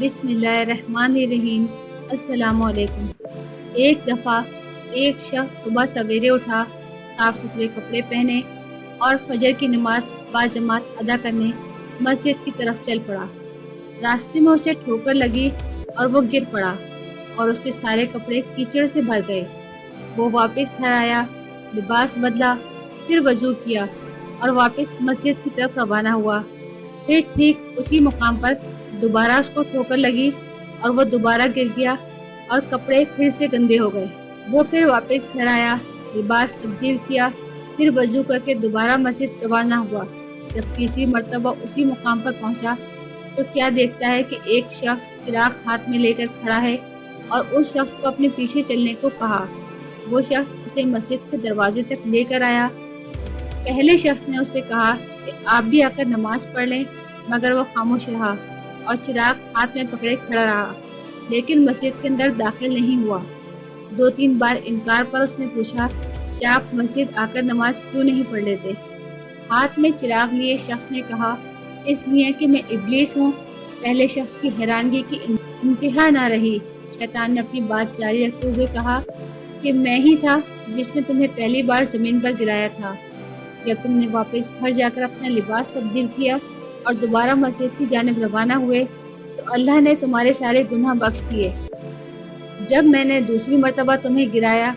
बिस्मिल्लाहिर्रहमानिर्रहीम। अस्सलाम वालेकुम। एक दफ़ा एक शख्स सुबह सवेरे उठा, साफ़ सुथरे कपड़े पहने और फजर की नमाज बाजमात अदा करने मस्जिद की तरफ चल पड़ा। रास्ते में उसे ठोकर लगी और वो गिर पड़ा और उसके सारे कपड़े कीचड़ से भर गए। वो वापस घर आया, लिबास बदला, फिर वज़ू किया और वापस मस्जिद की तरफ रवाना हुआ। फिर ठीक उसी मुकाम पर दोबारा उसको ठोकर लगी और वो दोबारा गिर गया और कपड़े फिर से गंदे हो गए। वो फिर वापस घर आया, लिबास तब्दील किया, फिर वज़ू करके दोबारा मस्जिद रवाना हुआ। जब तीसरी मर्तबा उसी मुकाम पर पहुंचा तो क्या देखता है कि एक शख्स चिराग हाथ में लेकर खड़ा है और उस शख्स को अपने पीछे चलने को कहा। वो शख्स उसे मस्जिद के दरवाजे तक लेकर आया। पहले शख्स ने उससे कहा कि आप भी आकर नमाज पढ़ लें, मगर वो खामोश रहा और चिराग हाथ में पकड़े खड़ा रहा, लेकिन मस्जिद के अंदर दाखिल नहीं हुआ। 2-3 बार इनकार पर उसने पूछा कि आप मस्जिद आकर नमाज क्यों नहीं पढ़ लेते। हाथ में चिराग लिए शख्स ने कहा, इसलिए कि मैं इब्लीस हूँ। पहले शख्स की हैरानगी की इंतहा ना रही। शैतान ने अपनी बात जारी रखते हुए कहा कि मैं ही था जिसने तुम्हें पहली बार ज़मीन पर गिराया था। जब तुमने वापस घर जाकर अपना लिबास तब्दील किया और दोबारा मस्जिद की जानिब रवाना हुए तो अल्लाह ने तुम्हारे सारे गुनाह बख्श दिए। जब मैंने दूसरी मर्तबा तुम्हें गिराया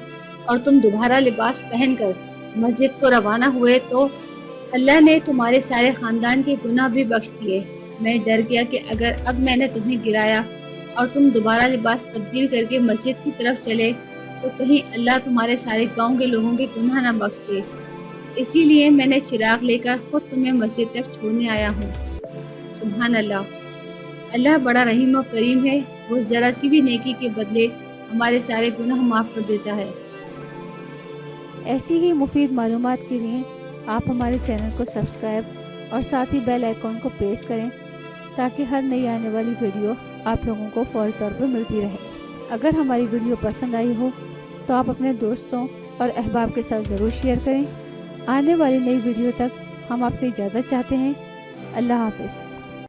और तुम दोबारा लिबास पहनकर मस्जिद को रवाना हुए तो अल्लाह ने तुम्हारे सारे ख़ानदान के गुनाह भी बख्श दिए। मैं डर गया कि अगर अब मैंने तुम्हें गिराया और तुम दोबारा लिबास तब्दील करके मस्जिद की तरफ चले तो कहीं अल्लाह तुम्हारे सारे गांव के लोगों के गुनाह ना बख्श दे। इसीलिए मैंने चिराग लेकर खुद तुम्हें मस्जिद तक छोड़ने आया हूँ। सुभान अल्लाह। अल्लाह बड़ा रहीम और करीम है। वो ज़रा सी भी नेकी के बदले हमारे सारे गुनाह माफ़ कर देता है। ऐसी ही मुफीद मालूमात के लिए आप हमारे चैनल को सब्सक्राइब और साथ ही बेल आइकॉन को प्रेस करें ताकि हर नई आने वाली वीडियो आप लोगों को फ़ौरी तौर पर मिलती रहे। अगर हमारी वीडियो पसंद आई हो तो आप अपने दोस्तों और अहबाब के साथ ज़रूर शेयर करें। आने वाली नई वीडियो तक हम आपसे इजाज़त चाहते हैं। अल्लाह हाफ़िज़।